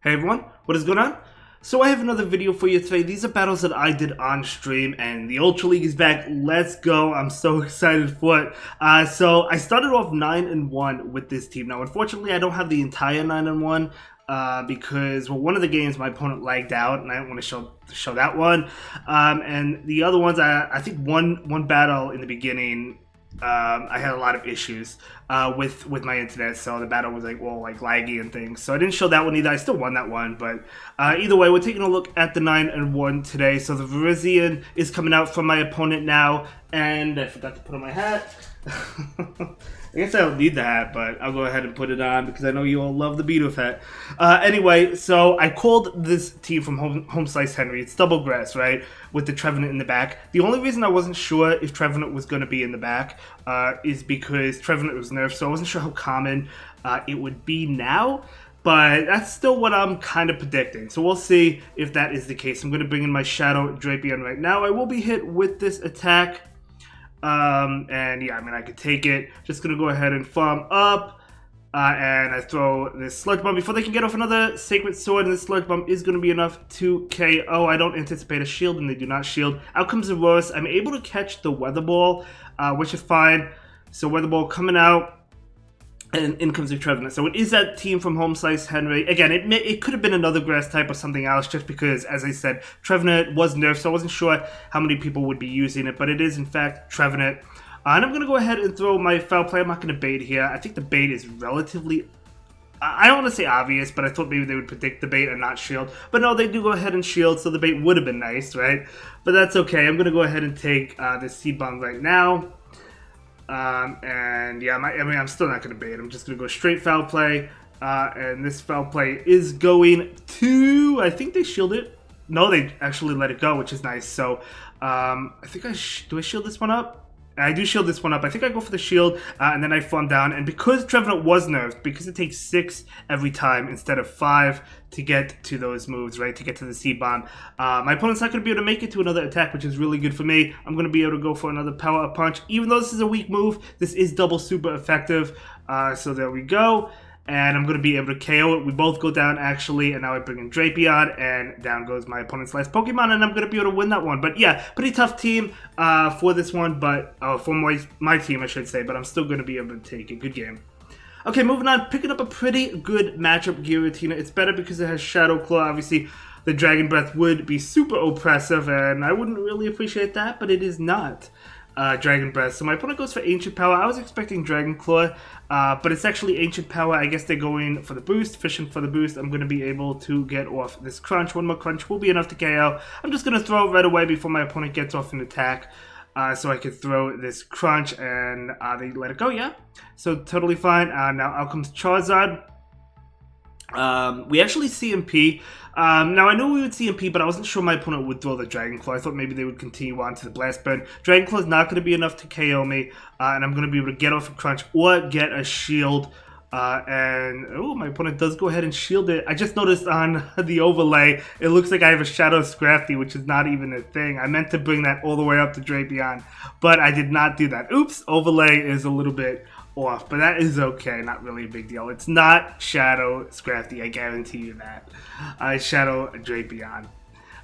Hey everyone, what is going on? So I have another video for you today. These are battles that I did on stream, and the Ultra League is back. Let's go. I'm so excited for it. So I started off 9-1 with this team. Now, unfortunately, I don't have the entire 9-1 because, well, one of the games my opponent lagged out, and I don't want to show that one. And the other ones, I think one battle in the beginning, I had a lot of issues with my internet, so the battle was like laggy and things. So I didn't show that one either. I still won that one, but either way, we're taking a look at the 9-1 today. So the Virizion is coming out from my opponent now, and I forgot to put on my hat. I guess I don't need the hat, but I'll go ahead and put it on because I know you all love the Beatles hat. Anyway, so I called this team from Home Slice Henry. It's double grass, right? With the Trevenant in the back. The only reason I wasn't sure if Trevenant was going to be in the back is because Trevenant was nerfed, so I wasn't sure how common it would be now. But that's still what I'm kind of predicting. So we'll see if that is the case. I'm going to bring in my Shadow Drapion right now. I will be hit with this attack. And yeah, I mean, I could take it. Just gonna go ahead and farm up, and I throw this Sludge Bomb before they can get off another Sacred Sword, and this Sludge Bomb is gonna be enough to KO. I don't anticipate a shield, and they do not shield. Out comes the Aurorus. I'm able to catch the Weather Ball, which is fine. So Weather Ball coming out, and in comes the Trevenant. So it is that team from Home Slice Henry. Again, it could have been another grass type or something else, just because, as I said, Trevenant was nerfed, so I wasn't sure how many people would be using it, but it is, in fact, Trevenant. And I'm going to go ahead and throw my Foul Play. I'm not going to bait here. I think the bait is relatively... I don't want to say obvious, but I thought maybe they would predict the bait and not shield. But no, they do go ahead and shield, so the bait would have been nice, right? But that's okay. I'm going to go ahead and take this Seed Bomb right now. And yeah, I mean, I'm still not going to bait. I'm just going to go straight Foul Play. And this Foul Play is going to... I think they shield it. No, they actually let it go, which is nice. So, I think do I shield this one up? I do shield this one up. I think I go for the shield, and then I farm down. And because Trevenant was nerfed, because it takes 6 every time instead of 5 to get to those moves, right, to get to the Seed Bomb, my opponent's not going to be able to make it to another attack, which is really good for me. I'm going to be able to go for another Power Up Punch. Even though this is a weak move, this is double super effective. So there we go. And I'm going to be able to KO it. We both go down, actually, and now I bring in Drapion, and down goes my opponent's last Pokemon, and I'm going to be able to win that one. But yeah, pretty tough team for this one, but for my team, I should say, but I'm still going to be able to take it. Good game. Okay, moving on, picking up a pretty good matchup, Giratina. It's better because it has Shadow Claw. Obviously, the Dragon Breath would be super oppressive, and I wouldn't really appreciate that, but it is not. Dragon Breath. So my opponent goes for Ancient Power. I was expecting Dragon Claw, but it's actually Ancient Power. I guess they're going for the boost, fishing for the boost. I'm going to be able to get off this Crunch. One more Crunch will be enough to KO. I'm just going to throw it right away before my opponent gets off an attack. So I could throw this Crunch, and they let it go, yeah. So totally fine. Now out comes Charizard. We actually CMP. Now I knew we would CMP, but I wasn't sure my opponent would throw the Dragon Claw. I thought maybe they would continue on to the Blast Burn. Dragon Claw is not going to be enough to KO me, and I'm going to be able to get off a Crunch or get a shield. And oh, my opponent does go ahead and shield it. I just noticed on the overlay, it looks like I have a Shadow Scrafty, which is not even a thing. I meant to bring that all the way up to Drapion, but I did not do that. Oops, overlay is a little bit off, but that is okay. Not really a big deal. It's not Shadow Scrafty, I guarantee you that. Shadow Drapion.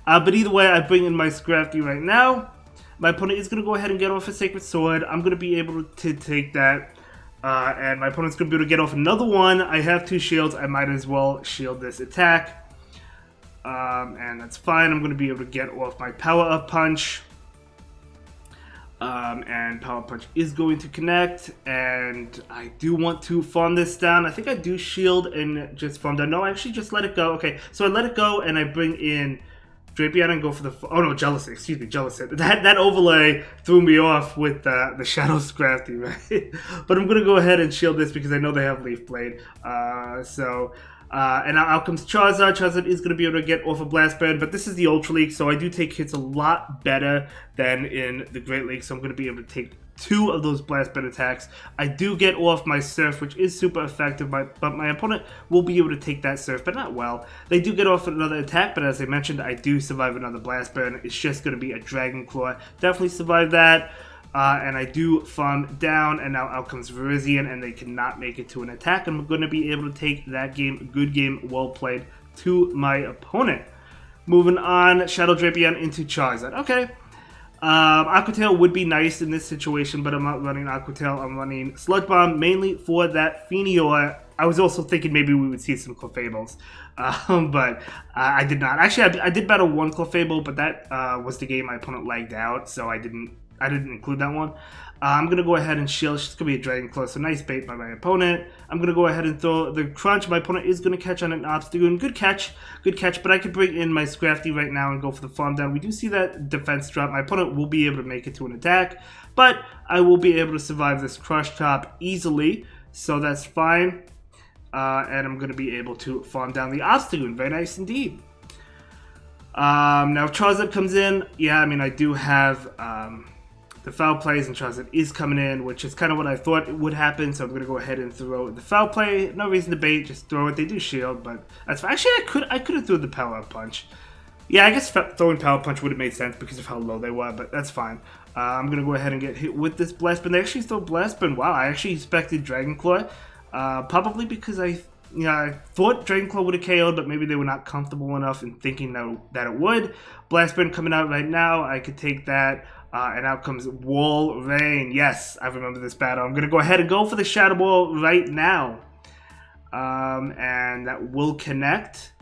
But either way, I bring in my Scrafty right now. My opponent is going to go ahead and get off a Sacred Sword. I'm going to be able to take that. And my opponent's going to be able to get off another one. I have 2 shields. I might as well shield this attack. And that's fine. I'm going to be able to get off my Power Up Punch. And Power Punch is going to connect, and I do want to farm this down. I think I do shield and just farm down. No, I actually just let it go. Okay, so I let it go, and I bring in Drapion and go for the... Oh, no, Jealousy. Excuse me, Jealousy. That overlay threw me off with the Shadow Scrafty, right? But I'm going to go ahead and shield this because I know they have Leaf Blade. And now out comes Charizard. Charizard is going to be able to get off a Blast Burn, but this is the Ultra League, so I do take hits a lot better than in the Great League, so I'm going to be able to take 2 of those Blast Burn attacks. I do get off my Surf, which is super effective, but my opponent will be able to take that Surf, but not well. They do get off another attack, but as I mentioned, I do survive another Blast Burn. It's just going to be a Dragon Claw. Definitely survive that. And I do farm down, and now out comes Virizion, and they cannot make it to an attack. I'm going to be able to take that game. Good game, well played. to my opponent. Moving on, Shadow Drapion into Charizard. Okay. Aqua Tail would be nice in this situation, but I'm not running Aqua Tail. I'm running Sludge Bomb mainly for that Feenior. I was also thinking maybe we would see some Clefable, but I did not. Actually, I did battle one Clefable, but that was the game my opponent lagged out, so I didn't include that one. I'm going to go ahead and shield. It's going to be a Dragon Claw, so nice bait by my opponent. I'm going to go ahead and throw the Crunch. My opponent is going to catch on an Obstagoon. Good catch, but I could bring in my Scrafty right now and go for the Farm Down. We do see that defense drop. My opponent will be able to make it to an attack, but I will be able to survive this Crush Chop easily, so that's fine. And I'm going to be able to Farm Down the Obstagoon. Very nice indeed. Now, if Charizard comes in, yeah, I mean, I do have the Foul Plays, and Charizard is coming in, which is kind of what I thought would happen, so I'm going to go ahead and throw the Foul Play. No reason to bait, just throw it. They do shield, but that's fine. Actually, I could have thrown the Power Up Punch. Yeah, I guess throwing Power Punch would have made sense because of how low they were, but that's fine. I'm going to go ahead and get hit with this Blast Burn. They actually throw Blast Burn. Wow, I actually expected Dragon Claw, probably because I thought Dragon Claw would have KO'd, but maybe they were not comfortable enough in thinking that it would. Blast Burn coming out right now. I could take that. And out comes Wall Rain. Yes, I remember this battle. I'm going to go ahead and go for the Shadow Ball right now. And that will connect.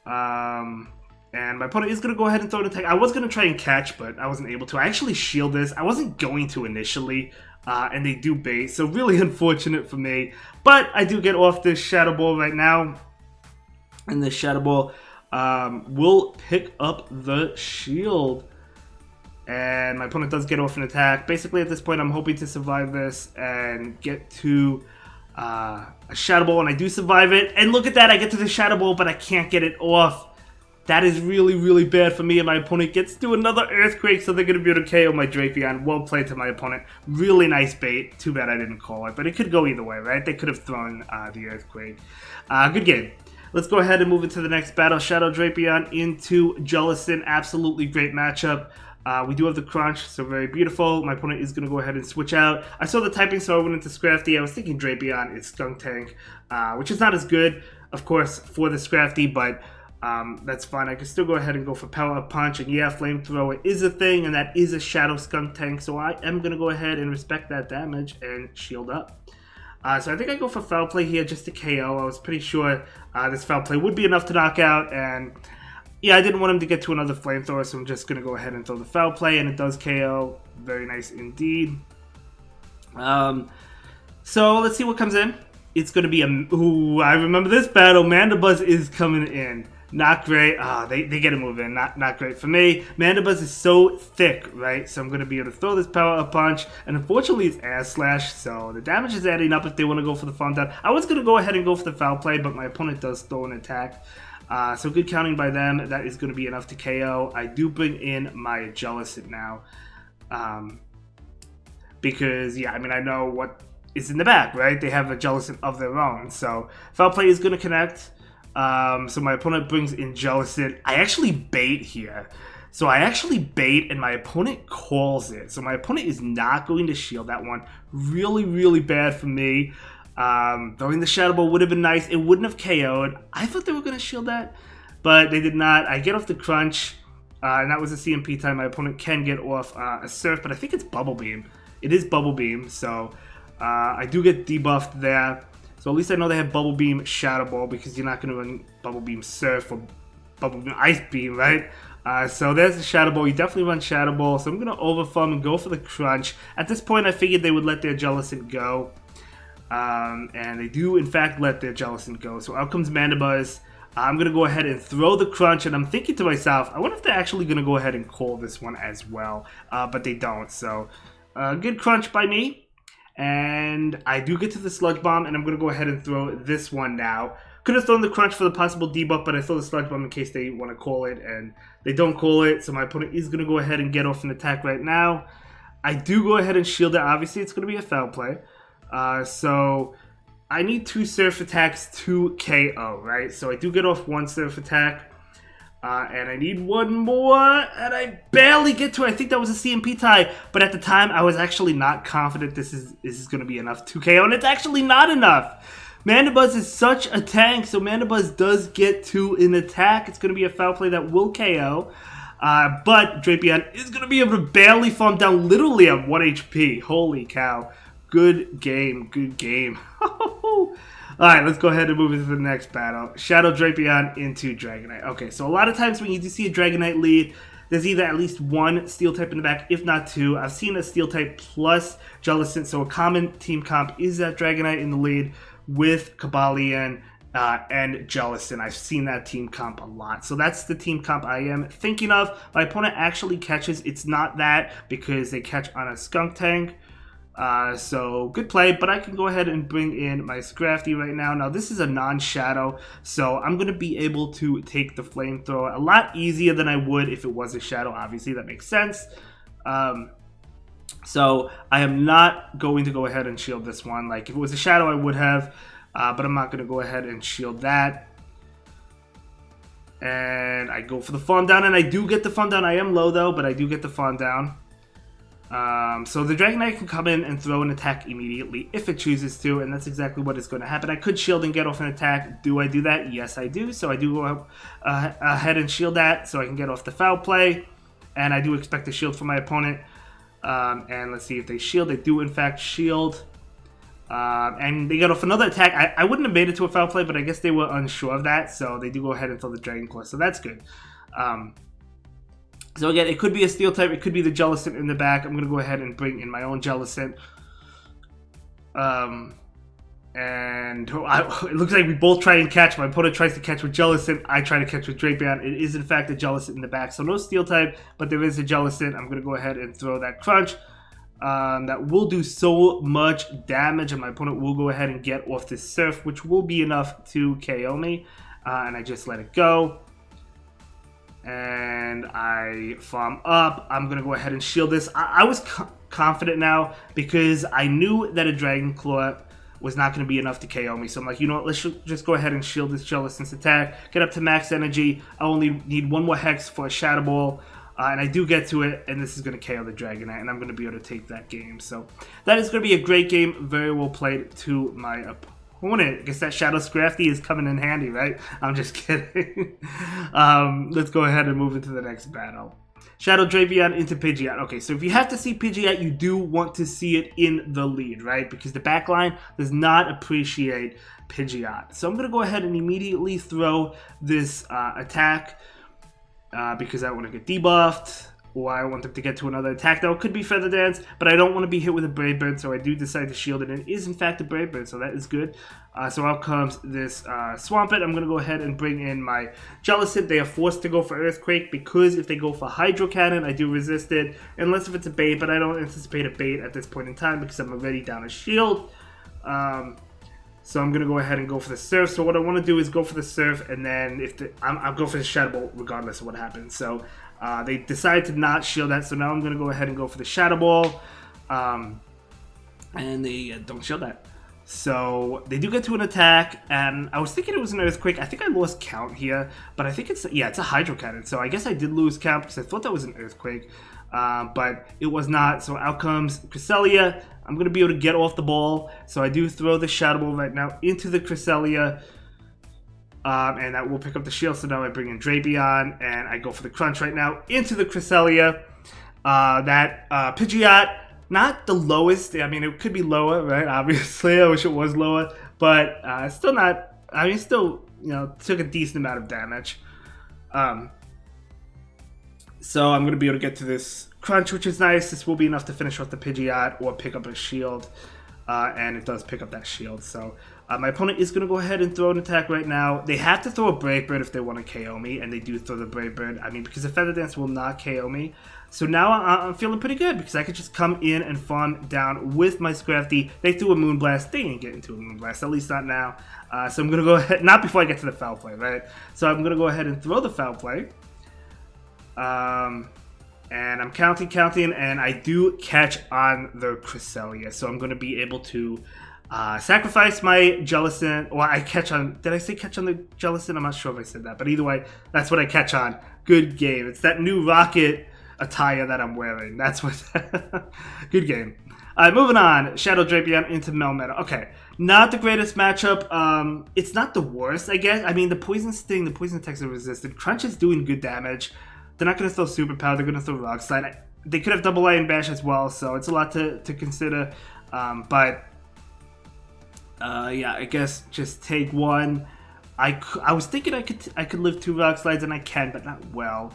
And my opponent is going to go ahead and throw an attack. I was going to try and catch, but I wasn't able to. I actually shield this. I wasn't going to initially. And they do bait. So really unfortunate for me. But I do get off this Shadow Ball right now. And the Shadow Ball will pick up the shield. And my opponent does get off an attack. Basically, at this point, I'm hoping to survive this and get to a Shadow Ball, and I do survive it. And look at that, I get to the Shadow Ball, but I can't get it off. That is really, really bad for me, and my opponent gets to another Earthquake, so they're going to be able to KO my Drapion. Well played to my opponent. Really nice bait. Too bad I didn't call it, but it could go either way, right? They could have thrown the Earthquake. Good game. Let's go ahead and move into the next battle. Shadow Drapion into Jellicent. Absolutely great matchup. We do have the Crunch, so very beautiful. My opponent is going to go ahead and switch out. I saw the typing, so I went into Scrafty. I was thinking Drapion is Skunk Tank, which is not as good, of course, for the Scrafty, but that's fine. I can still go ahead and go for Power Up Punch, and yeah, Flamethrower is a thing, and that is a Shadow Skunk Tank, so I am going to go ahead and respect that damage and shield up. So I think I go for Foul Play here just to KO. I was pretty sure this Foul Play would be enough to knock out, and yeah, I didn't want him to get to another Flamethrower, so I'm just going to go ahead and throw the Foul Play, and it does KO. Very nice indeed. So let's see what comes in. It's going to be a... Ooh, I remember this battle. Mandibuzz is coming in. Not great. They get a move in. Not great for me. Mandibuzz is so thick, right? So I'm going to be able to throw this Power Up Punch, and unfortunately it's Air Slash, so the damage is adding up if they want to go for the Farm Down. I was going to go ahead and go for the Foul Play, but my opponent does throw an attack. So good counting by them. That is going to be enough to KO. I do bring in my Jellicent now. Because, yeah, I mean, I know what is in the back, right? They have a Jellicent of their own. So Foul Play is going to connect. So my opponent brings in Jellicent. I actually bait here. So I actually bait, and my opponent calls it. So my opponent is not going to shield that one. Really, really bad for me. Throwing the Shadow Ball would have been nice. It wouldn't have KO'd. I thought they were going to shield that, but they did not. I get off the Crunch, and that was a CMP time. My opponent can get off a Surf, but I think it's Bubble Beam. It is Bubble Beam, so I do get debuffed there. So at least I know they have Bubble Beam Shadow Ball, because you're not going to run Bubble Beam Surf or Bubble Beam Ice Beam, right? So there's the Shadow Ball. You definitely run Shadow Ball, so I'm going to overfarm and go for the Crunch. At this point, I figured they would let their Jellicent go. And they do, in fact, let their Jellicent go. So out comes Mandibuzz. I'm going to go ahead and throw the Crunch, and I'm thinking to myself, I wonder if they're actually going to go ahead and call this one as well. But they don't, so good Crunch by me. And I do get to the Sludge Bomb, and I'm going to go ahead and throw this one now. Could have thrown the Crunch for the possible debuff, but I throw the Sludge Bomb in case they want to call it, and they don't call it, so my opponent is going to go ahead and get off an attack right now. I do go ahead and shield it. Obviously, it's going to be a Foul Play. So I need 2 Surf attacks to KO, right? So I do get off 1 Surf attack, and I need 1 more, and I barely get to it. I think that was a CMP tie, but at the time I was actually not confident this is going to be enough to KO, and it's actually not enough. Mandibuzz is such a tank, so Mandibuzz does get to an attack. It's going to be a foul play that will KO. But Drapion is going to be able to barely farm down literally at 1 HP. Holy cow. Good game. Good game. Alright, let's go ahead and move into the next battle. Shadow Drapion into Dragonite. Okay, so a lot of times when you do see a Dragonite lead, there's either at least one Steel type in the back, if not two. I've seen a Steel type plus Jellicent, so a common team comp is that Dragonite in the lead with Cobalion and Jellicent. I've seen that team comp a lot. So that's the team comp I am thinking of. My opponent actually catches. It's not that because they catch on a Skunk Tank. So good play, but I can go ahead and bring in my Scrafty right now. Now this is a non-shadow, so I'm going to be able to take the flamethrower a lot easier than I would if it was a shadow. Obviously that makes sense. So I am not going to go ahead and shield this one. Like if it was a shadow I would have, but I'm not going to go ahead and shield that. And I go for the farm down, and I do get the farm down. I am low though, but I do get the farm down. So the Dragonite can come in and throw an attack immediately if it chooses to, and that's exactly what is going to happen. I could shield and get off an attack. Do I do that? Yes, I do. So I do go ahead and shield that so I can get off the foul play, and I do expect a shield from my opponent. And let's see if they shield. They do in fact shield. And they get off another attack. I wouldn't have made it to a foul play, but I guess they were unsure of that, so they do go ahead and throw the Dragon Claw, so that's good. So again, it could be a Steel type, it could be the Jellicent in the back. I'm going to go ahead and bring in my own Jellicent. And it looks like we both try and catch. My opponent tries to catch with Jellicent. I try to catch with Drapion. It is in fact a Jellicent in the back. So no Steel type, but there is a Jellicent. I'm going to go ahead and throw that Crunch. That will do so much damage, and my opponent will go ahead and get off this Surf, which will be enough to KO me. And I just let it go. And I farm up. I'm going to go ahead and shield this. I was confident now because I knew that a Dragon Claw was not going to be enough to KO me. So I'm like, you know what, let's just go ahead and shield this Jellicent's attack. Get up to max energy. I only need one more Hex for a Shadow Ball. And I do get to it, and this is going to KO the Dragonite, and I'm going to be able to take that game. So that is going to be a great game. Very well played to my opponent. I guess that Shadow Scrafty is coming in handy, right? I'm just kidding. Let's go ahead and move into the next battle. Shadow Drapion into Pidgeot. Okay, so if you have to see Pidgeot, you do want to see it in the lead, right? Because the backline does not appreciate Pidgeot. So I'm going to go ahead and immediately throw this attack because I want to get debuffed. Or I want them to get to another attack. Now, it could be Feather Dance, but I don't want to be hit with a Brave Bird, so I do decide to shield it. And it is, in fact, a Brave Bird, so that is good. So out comes this Swampert. I'm going to go ahead and bring in my Jellicent. They are forced to go for Earthquake because if they go for Hydro Cannon, I do resist it. Unless if it's a bait, but I don't anticipate a bait at this point in time because I'm already down a shield. So I'm going to go ahead and go for the Surf. So what I want to do is go for the Surf, and then if I'll go for the Shadow Ball regardless of what happens. So they decided to not shield that, so now I'm going to go ahead and go for the Shadow Ball. And they don't shield that. So they do get to an attack, and I was thinking it was an Earthquake. I think I lost count here, but I think it's a Hydro Cannon. So I guess I did lose count because I thought that was an Earthquake, but it was not. So out comes Cresselia. I'm going to be able to get off the ball, so I do throw the Shadow Ball right now into the Cresselia. And that will pick up the shield, so now I bring in Drapion, and I go for the Crunch right now into the Cresselia. That Pidgeot, not the lowest, I mean, it could be lower, right, obviously, I wish it was lower, but still not, I mean, still, you know, took a decent amount of damage. So I'm going to be able to get to this Crunch, which is nice. This will be enough to finish off the Pidgeot or pick up a shield, and it does pick up that shield, so my opponent is going to go ahead and throw an attack right now. They have to throw a Brave Bird if they want to KO me, and they do throw the Brave Bird. I mean, because the Feather Dance will not KO me. So now I'm feeling pretty good because I could just come in and farm down with my Scrafty. They threw a Moonblast. They ain't getting to a Moonblast, at least not now. So I'm going to go ahead, not before I get to the Foul Play, right? So I'm going to go ahead and throw the Foul Play. And I'm counting, and I do catch on the Cresselia. So I'm going to be able to sacrifice my Jellicent, or I catch on, did I say catch on the Jellicent? I'm not sure if I said that, but either way, that's what I catch on. Good game. It's that new Rocket attire that I'm wearing. That's what, good game. Alright, moving on. Shadow Drapion into Melmetal. Okay, Not the greatest matchup. It's not the worst, I guess. I mean, the Poison Sting, the Poison attacks are resisted. Crunch is doing good damage. They're not going to throw Super Power. They're going to throw Rock Slide. They could have Double Iron Bash as well, so it's a lot to consider. Yeah, I guess just take one. I was thinking I could live 2 Rock Slides, and I can, but not well.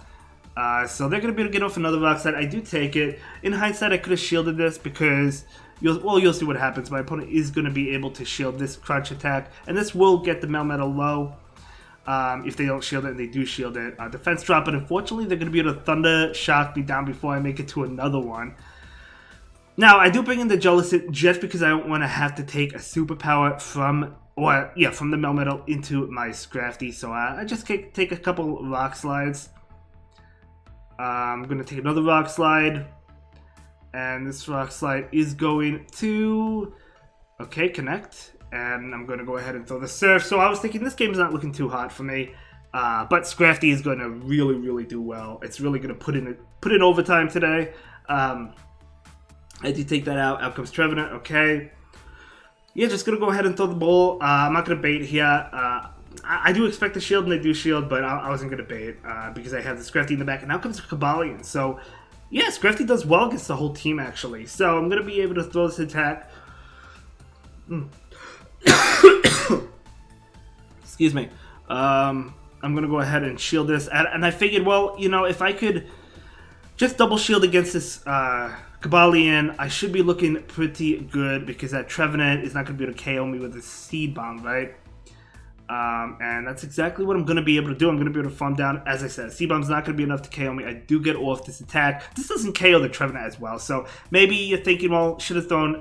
So they're going to be able to get off another Rock Slide. I do take it. In hindsight, I could have shielded this because... You'll see what happens. My opponent is going to be able to shield this Crunch attack, and this will get the Melmetal low. If they don't shield it, and they do shield it. Defense drop, but unfortunately, they're going to be able to Thunder Shock me down before I make it to another one. Now, I do bring in the Jellicent just because I don't want to have to take a superpower from the Melmetal into my Scrafty. So I just take a couple Rock Slides. I'm going to take another Rock Slide. And this Rock Slide is going to... Okay, connect. And I'm going to go ahead and throw the Surf. So I was thinking this game is not looking too hot for me. But Scrafty is going to really, really do well. It's really going to put in overtime today. I did take that out. Out comes Trevenant. Okay. Yeah, just going to go ahead and throw the ball. I'm not going to bait here. I do expect the shield, and they do shield. But I wasn't going to bait because I have the Scrafty in the back. And now comes the Cobalion. So... yeah, Scrafty does well against the whole team, actually. So I'm going to be able to throw this attack. Excuse me. I'm going to go ahead and shield this. And I figured, well, you know, if I could just double shield against this Cobalion, I should be looking pretty good because that Trevenant is not going to be able to KO me with a Seed Bomb, right? And that's exactly what I'm going to be able to do. I'm going to be able to farm down. As I said, C-Bomb's not going to be enough to KO me. I do get off this attack. This doesn't KO the Trevenant as well. So maybe you're thinking, well, should have thrown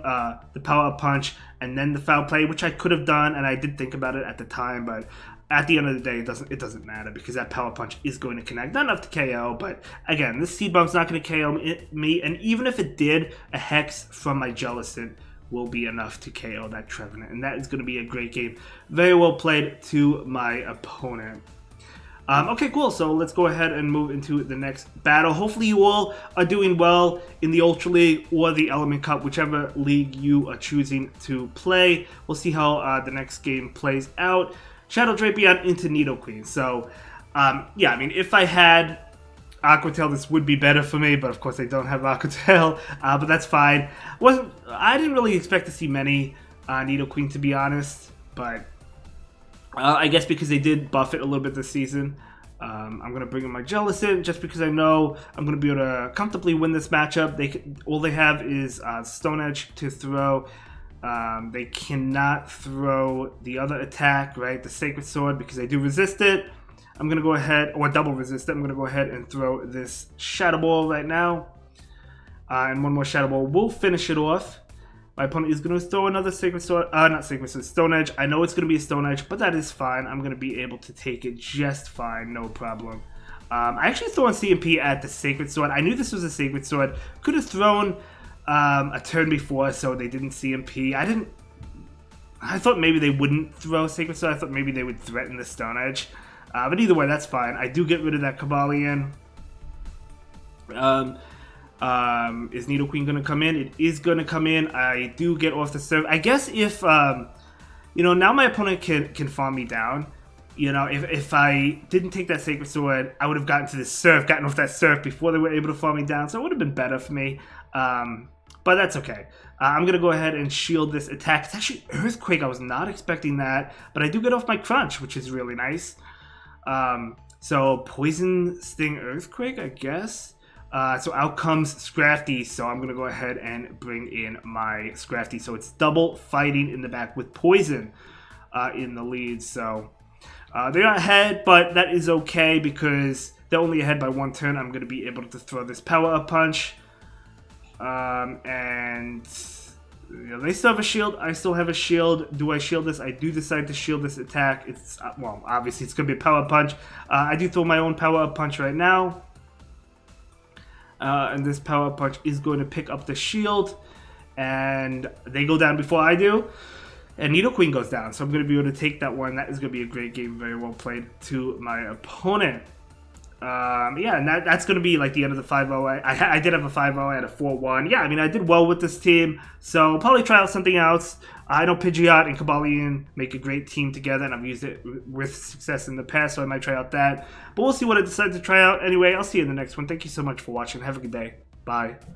the Power-Up Punch and then the Foul Play, which I could have done, and I did think about it at the time. But at the end of the day, it doesn't matter because that Power Punch is going to connect. Not enough to KO, but again, this Seed Bomb's not going to KO me. And even if it did, a Hex from my Jellicent will be enough to KO that Trevenant, and that is going to be a great game. Very well played to my opponent. Okay, cool. So let's go ahead and move into the next battle. Hopefully you all are doing well in the Ultra League or the Element Cup, whichever league you are choosing to play. We'll see how the next game plays out. Shadow Drapion into Nidoqueen. So, yeah, I mean, if I had Aqua Tail, this would be better for me, but of course I don't have Aqua Tail, but that's fine. I didn't really expect to see many Nidoqueen, to be honest, but I guess because they did buff it a little bit this season, I'm going to bring in my Jellicent just because I know I'm going to be able to comfortably win this matchup. All they have is Stone Edge to throw. They cannot throw the other attack, right, the Sacred Sword, because they do resist it. I'm going to go ahead, or double resist it. I'm going to go ahead and throw this Shadow Ball right now. And one more Shadow Ball will finish it off. My opponent is going to throw another Sacred Sword. Not Sacred Sword, Stone Edge. I know it's going to be a Stone Edge, but that is fine. I'm going to be able to take it just fine, no problem. I actually threw on CMP at the Sacred Sword. I knew this was a Sacred Sword. Could have thrown a turn before, so they didn't CMP. I thought maybe they wouldn't throw Sacred Sword. I thought maybe they would threaten the Stone Edge. But either way, that's fine. I do get rid of that Cobalion. Is Nidoqueen going to come in? It is going to come in. I do get off the serve. I guess if, now my opponent can farm me down. You know, if I didn't take that Sacred Sword, I would have gotten to this Surf, gotten off that Surf before they were able to farm me down. So it would have been better for me. But that's okay. I'm going to go ahead and shield this attack. It's actually Earthquake. I was not expecting that. But I do get off my Crunch, which is really nice. So Poison Sting Earthquake, I guess. So out comes Scrafty, so I'm going to go ahead and bring in my Scrafty. So it's double fighting in the back with Poison in the lead. So they're not ahead, but that is okay because they're only ahead by one turn. I'm going to be able to throw this Power-Up Punch. And they still have a shield. I still have a shield. Do I shield this? I do decide to shield this attack. It's well, obviously it's going to be a Power-Up Punch. I do throw my own Power-Up Punch right now. And this Power-Up Punch is going to pick up the shield. And they go down before I do. And Nidoqueen goes down. So I'm going to be able to take that one. That is going to be a great game. Very well played to my opponent. Yeah, and that's going to be like the end of the 5-0. I did have a 5-0. I had a 4-1. Yeah, I mean, I did well with this team, so I'll probably try out something else. I know Pidgeot and Kabalion make a great team together, and I've used it with success in the past, so I might try out that. But we'll see what I decide to try out. Anyway, I'll see you in the next one. Thank you so much for watching. Have a good day. Bye.